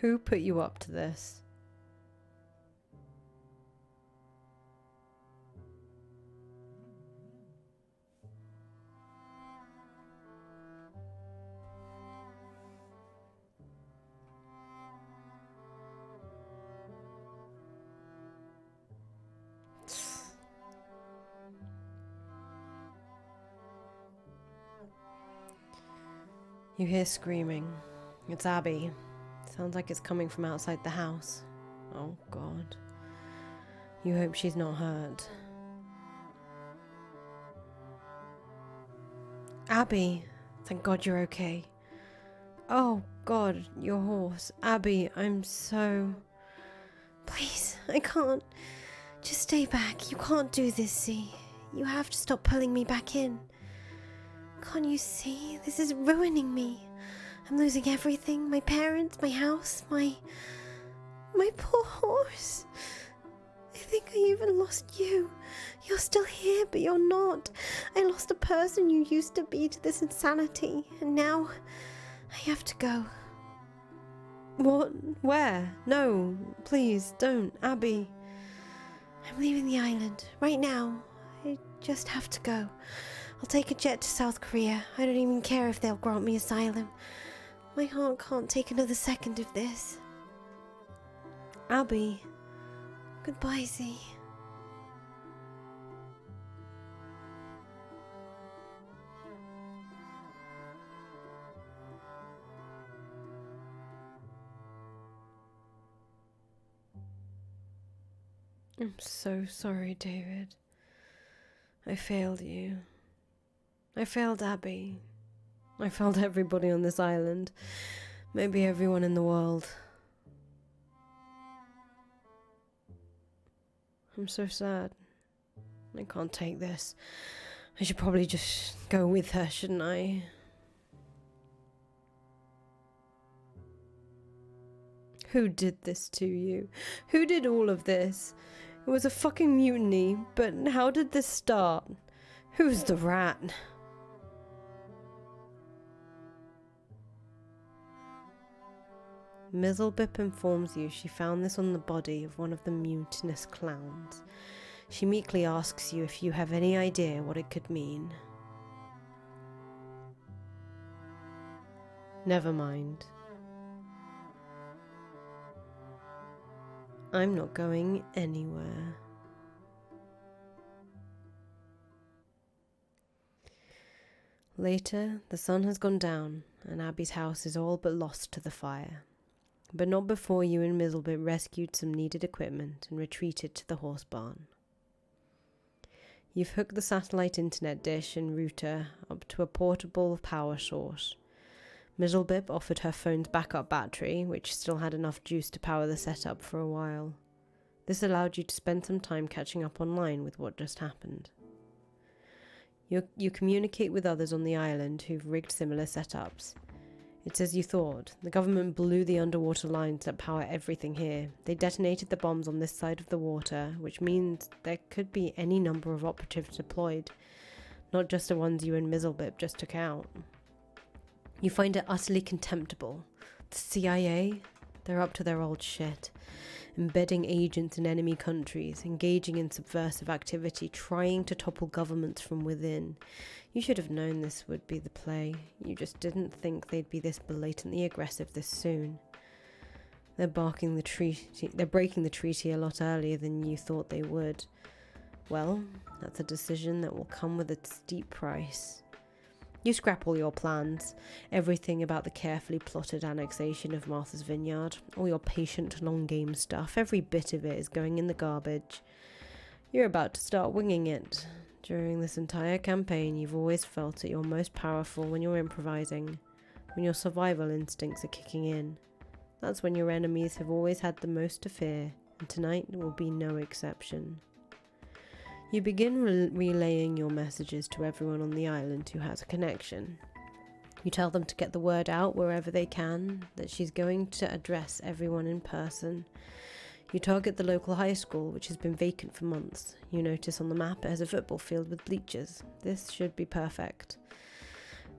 Who put you up to this? You hear screaming. It's Abby. Sounds like it's coming from outside the house. Oh, God. You hope she's not hurt. Abby! Thank God you're okay. Oh, God, your horse. Abby, I'm so... Please, I can't. Just stay back. You can't do this, see? You have to stop pulling me back in. Can't you see? This is ruining me. I'm losing everything. My parents, my house, my poor horse. I think I even lost you. You're still here, but you're not. I lost a person you used to be to this insanity, and now I have to go. What? Where? No, please, don't. Abby. I'm leaving the island. Right now. I just have to go. I'll take a jet to South Korea. I don't even care if they'll grant me asylum. My heart can't take another second of this. Abby. Goodbye, Z. I'm so sorry, David. I failed you. I failed Abby. I failed everybody on this island. Maybe everyone in the world. I'm so sad. I can't take this. I should probably just go with her, shouldn't I? Who did this to you? Who did all of this? It was a fucking mutiny, but how did this start? Who's the rat? Mizzlebip informs you she found this on the body of one of the mutinous clowns. She meekly asks you if you have any idea what it could mean. Never mind. I'm not going anywhere. Later, the sun has gone down, and Abby's house is all but lost to the fire. But not before you and Mizzlebit rescued some needed equipment and retreated to the horse barn. You've hooked the satellite internet dish and router up to a portable power source. Mizzlebip offered her phone's backup battery, which still had enough juice to power the setup for a while. This allowed you to spend some time catching up online with what just happened. You communicate with others on the island who've rigged similar setups. It's as you thought. The government blew the underwater lines that power everything here. They detonated the bombs on this side of the water, which means there could be any number of operatives deployed, not just the ones you and Mizzlebip just took out. You find it utterly contemptible. The CIA? They're up to their old shit. Embedding agents in enemy countries, engaging in subversive activity, trying to topple governments from within. You should have known this would be the play. You just didn't think they'd be this blatantly aggressive this soon. They're breaking the treaty a lot earlier than you thought they would. Well, that's a decision that will come with a steep price. You scrap all your plans, everything about the carefully plotted annexation of Martha's Vineyard, all your patient long game stuff, every bit of it is going in the garbage. You're about to start winging it. During this entire campaign, you've always felt at your most powerful when you're improvising, when your survival instincts are kicking in. That's when your enemies have always had the most to fear, and tonight will be no exception. You begin relaying your messages to everyone on the island who has a connection. You tell them to get the word out wherever they can, that she's going to address everyone in person. You target the local high school, which has been vacant for months. You notice on the map it has a football field with bleachers. This should be perfect.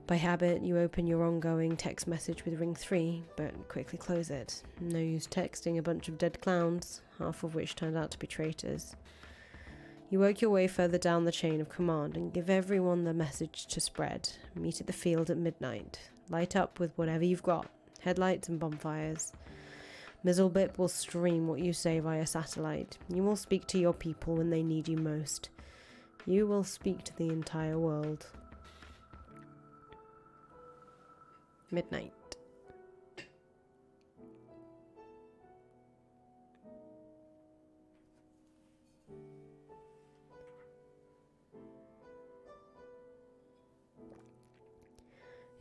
By habit, you open your ongoing text message with ring 3, but quickly close it. No use texting a bunch of dead clowns, half of which turned out to be traitors. You work your way further down the chain of command and give everyone the message to spread. Meet at the field at midnight. Light up with whatever you've got, headlights and bonfires. Mizzlebip will stream what you say via satellite. You will speak to your people when they need you most. You will speak to the entire world. Midnight.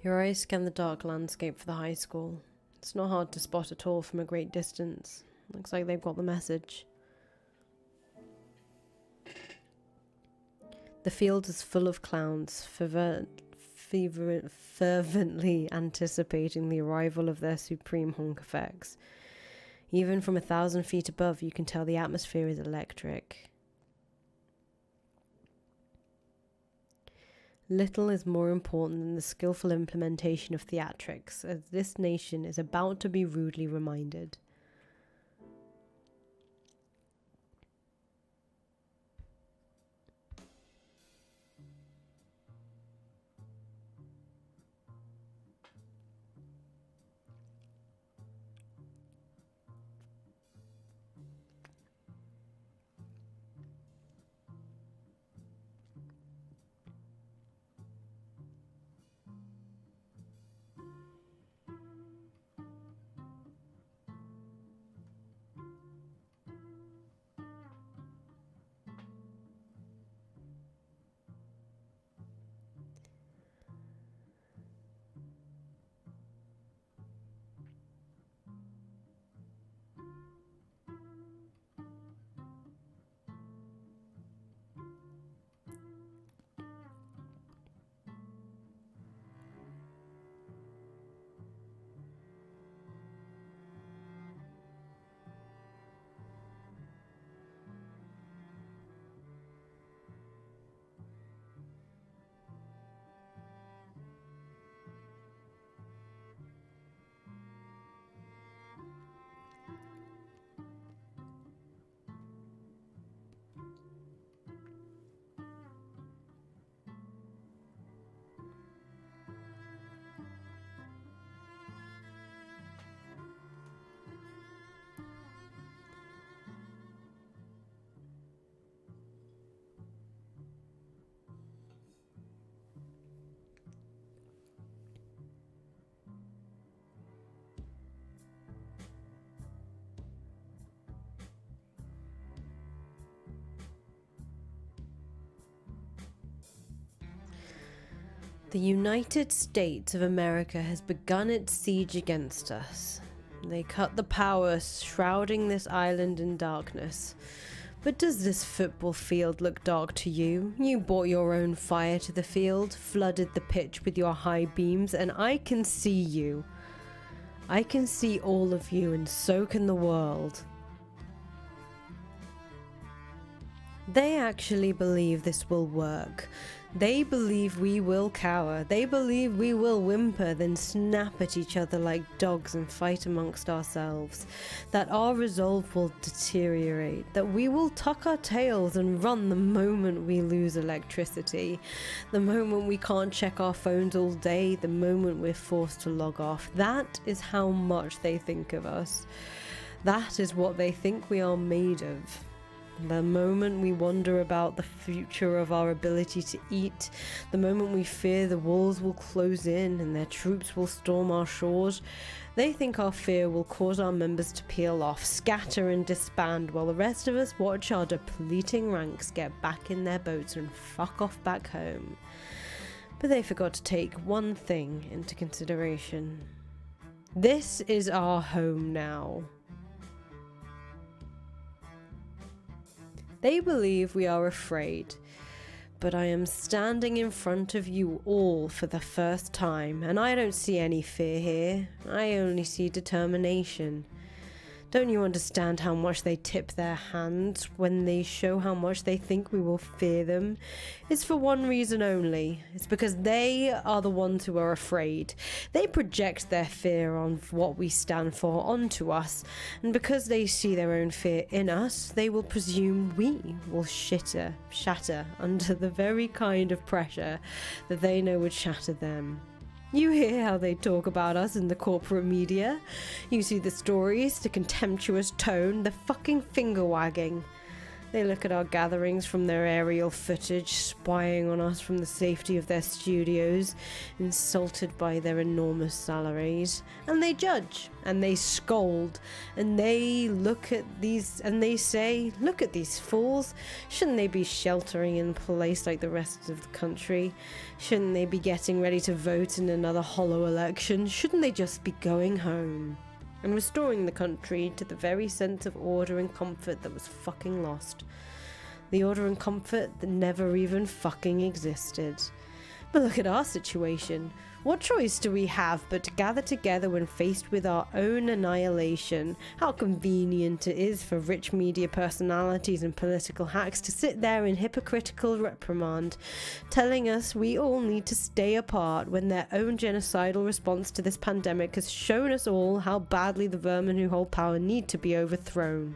Your eyes scan the dark landscape for the high school. It's not hard to spot at all from a great distance. Looks like they've got the message. The field is full of clowns, fervently anticipating the arrival of their supreme honk effects. Even from 1,000 feet above, you can tell the atmosphere is electric. Little is more important than the skillful implementation of theatrics, as this nation is about to be rudely reminded. The United States of America has begun its siege against us. They cut the power shrouding this island in darkness. But does this football field look dark to you? You brought your own fire to the field, flooded the pitch with your high beams, and I can see you. I can see all of you, and so can the world. They actually believe this will work. They believe we will cower. They believe we will whimper, then snap at each other like dogs and fight amongst ourselves. That our resolve will deteriorate. That we will tuck our tails and run the moment we lose electricity. The moment we can't check our phones all day. The moment we're forced to log off. That is how much they think of us. That is what they think we are made of. The moment we wonder about the future of our ability to eat, the moment we fear the walls will close in and their troops will storm our shores, they think our fear will cause our members to peel off, scatter and disband, while the rest of us watch our depleting ranks get back in their boats and fuck off back home. But they forgot to take one thing into consideration. This is our home now. They believe we are afraid, but I am standing in front of you all for the first time, and I don't see any fear here. I only see determination. Don't you understand how much they tip their hands when they show how much they think we will fear them? It's for one reason only. It's because they are the ones who are afraid. They project their fear on what we stand for onto us, and because they see their own fear in us, they will presume we will shatter under the very kind of pressure that they know would shatter them. You hear how they talk about us in the corporate media. You see the stories, the contemptuous tone, the fucking finger wagging. They look at our gatherings from their aerial footage, spying on us from the safety of their studios, insulted by their enormous salaries. And they judge, and they scold, and they look at these, and they say, look at these fools. Shouldn't they be sheltering in place like the rest of the country? Shouldn't they be getting ready to vote in another hollow election? Shouldn't they just be going home? And restoring the country to the very sense of order and comfort that was fucking lost. The order and comfort that never even fucking existed. But look at our situation. What choice do we have but to gather together when faced with our own annihilation? How convenient it is for rich media personalities and political hacks to sit there in hypocritical reprimand, telling us we all need to stay apart when their own genocidal response to this pandemic has shown us all how badly the vermin who hold power need to be overthrown.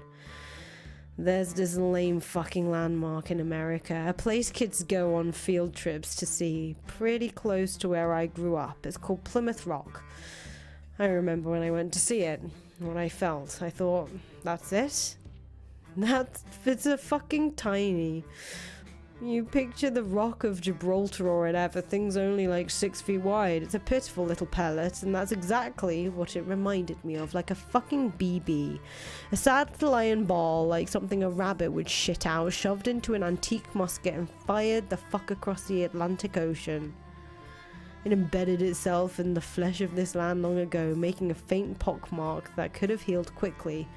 There's this lame fucking landmark in America, a place kids go on field trips to see, pretty close to where I grew up. It's called Plymouth Rock. I remember when I went to see it, what I felt. I thought, that's it? It's a fucking tiny. You picture the Rock of Gibraltar or whatever, thing's only like 6 feet wide. It's a pitiful little pellet, and that's exactly what it reminded me of, like a fucking BB. A sad little iron ball, like something a rabbit would shit out, shoved into an antique musket and fired the fuck across the Atlantic Ocean. It embedded itself in the flesh of this land long ago, making a faint pockmark that could have healed quickly.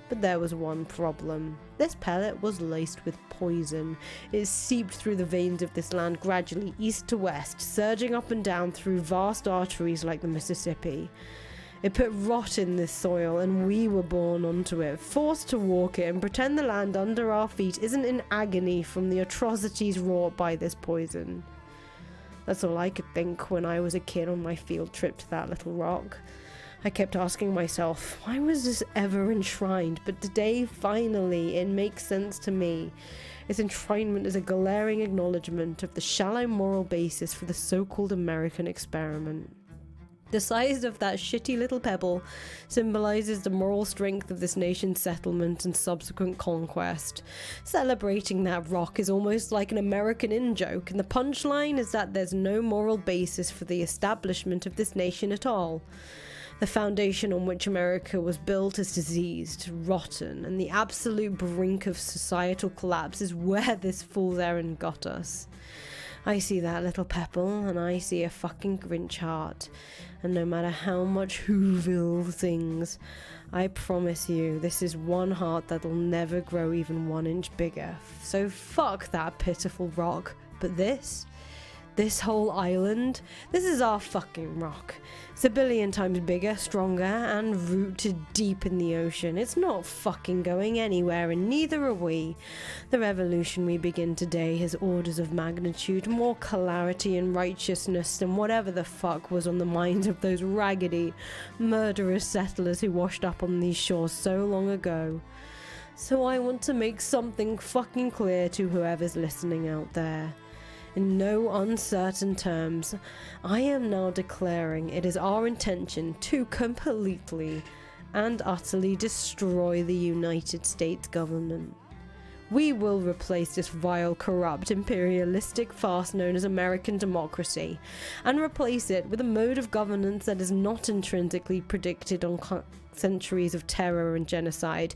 But there was one problem. This pellet was laced with poison. It seeped through the veins of this land gradually east to west, surging up and down through vast arteries like the Mississippi. It put rot in this soil, and we were born onto it, forced to walk it and pretend the land under our feet isn't in agony from the atrocities wrought by this poison. That's all I could think when I was a kid on my field trip to that little rock. I kept asking myself, why was this ever enshrined? But today, finally, it makes sense to me. Its enshrinement is a glaring acknowledgement of the shallow moral basis for the so-called American experiment. The size of that shitty little pebble symbolizes the moral strength of this nation's settlement and subsequent conquest. Celebrating that rock is almost like an American in-joke, and the punchline is that there's no moral basis for the establishment of this nation at all. The foundation on which America was built is diseased, rotten, and the absolute brink of societal collapse is where this fool's errand got us. I see that little pebble, and I see a fucking Grinch heart. And no matter how much Whoville sings, I promise you, this is one heart that'll never grow even 1 inch bigger. So fuck that pitiful rock. But this whole island, this is our fucking rock. It's a billion times bigger, stronger, and rooted deep in the ocean. It's not fucking going anywhere, and neither are we. The revolution we begin today has orders of magnitude, more clarity and righteousness than whatever the fuck was on the minds of those raggedy, murderous settlers who washed up on these shores so long ago. So I want to make something fucking clear to whoever's listening out there. In no uncertain terms, I am now declaring it is our intention to completely and utterly destroy the United States government. We will replace this vile, corrupt, imperialistic farce known as American democracy, and replace it with a mode of governance that is not intrinsically predicted on centuries of terror and genocide,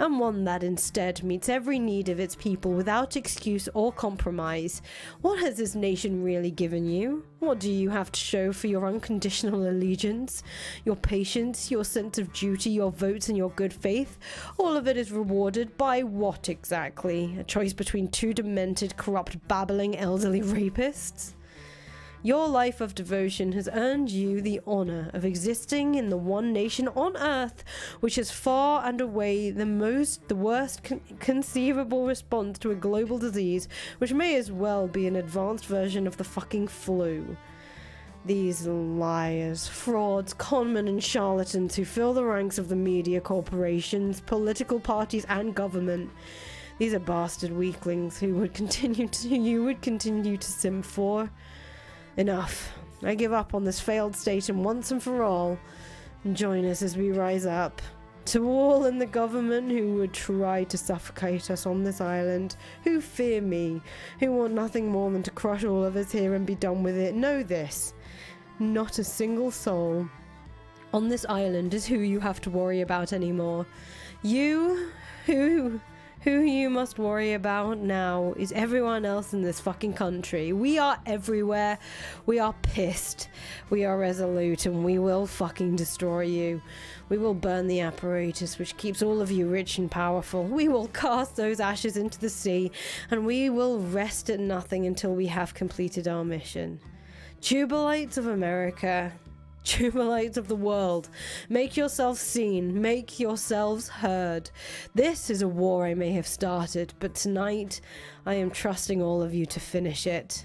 and one that instead meets every need of its people without excuse or compromise. What has this nation really given you? What do you have to show for your unconditional allegiance? Your patience, your sense of duty, your votes, and your good faith? All of it is rewarded by what exactly? A choice between 2 demented, corrupt, babbling, elderly rapists? Your life of devotion has earned you the honor of existing in the one nation on Earth, which is far and away the worst conceivable response to a global disease, which may as well be an advanced version of the fucking flu. These liars, frauds, conmen and charlatans who fill the ranks of the media corporations, political parties and government. These are bastard weaklings who you would continue to simp for. Enough. I give up on this failed station once and for all. Join us as we rise up. To all in the government who would try to suffocate us on this island, who fear me, who want nothing more than to crush all of us here and be done with it, know this. Not a single soul on this island is who you have to worry about anymore. Who you must worry about now is everyone else in this fucking country. We are everywhere. We are pissed. We are resolute, and we will fucking destroy you. We will burn the apparatus which keeps all of you rich and powerful. We will cast those ashes into the sea, and we will rest at nothing until we have completed our mission. Jubilites of America, Jubilites of the world, make yourselves seen, make yourselves heard. This is a war I may have started, but tonight I am trusting all of you to finish it.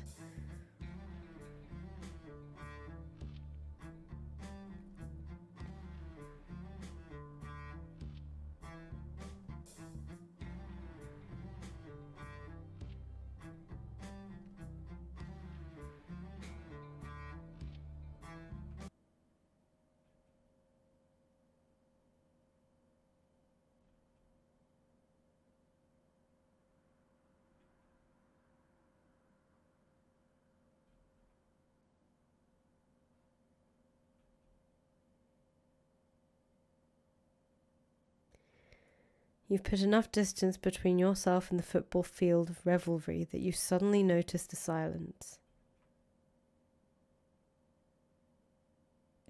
You've put enough distance between yourself and the football field of revelry that you suddenly notice the silence.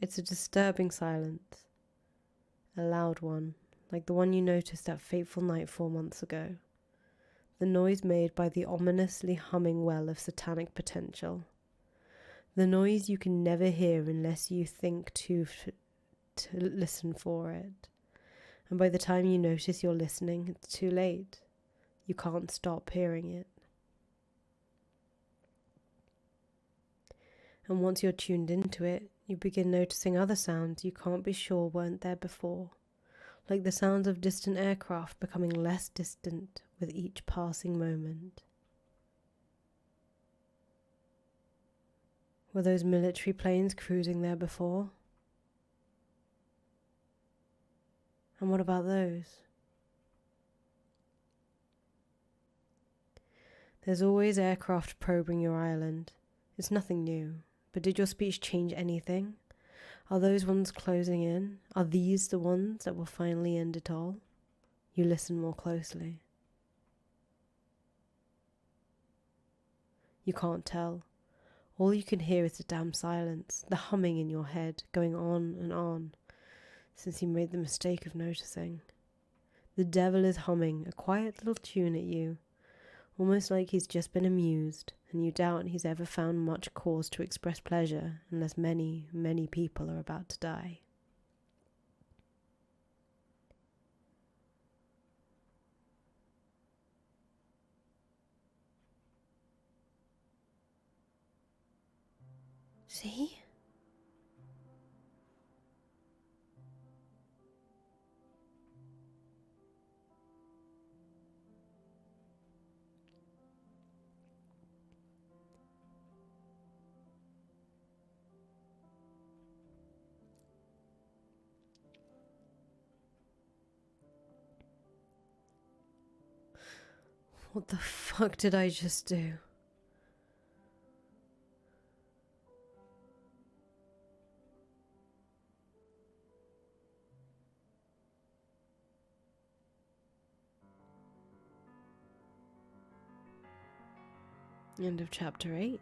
It's a disturbing silence, a loud one, like the one you noticed that fateful night 4 months ago. The noise made by the ominously humming well of satanic potential. The noise you can never hear unless you think to listen for it. And by the time you notice you're listening, it's too late. You can't stop hearing it. And once you're tuned into it, you begin noticing other sounds you can't be sure weren't there before, like the sounds of distant aircraft becoming less distant with each passing moment. Were those military planes cruising there before? And what about those? There's always aircraft probing your island. It's nothing new. But did your speech change anything? Are those ones closing in? Are these the ones that will finally end it all? You listen more closely. You can't tell. All you can hear is the damn silence, the humming in your head, going on and on. Since you made the mistake of noticing. The devil is humming a quiet little tune at you, almost like he's just been amused, and you doubt he's ever found much cause to express pleasure unless many, many people are about to die. See? What the fuck did I just do? End of chapter 8.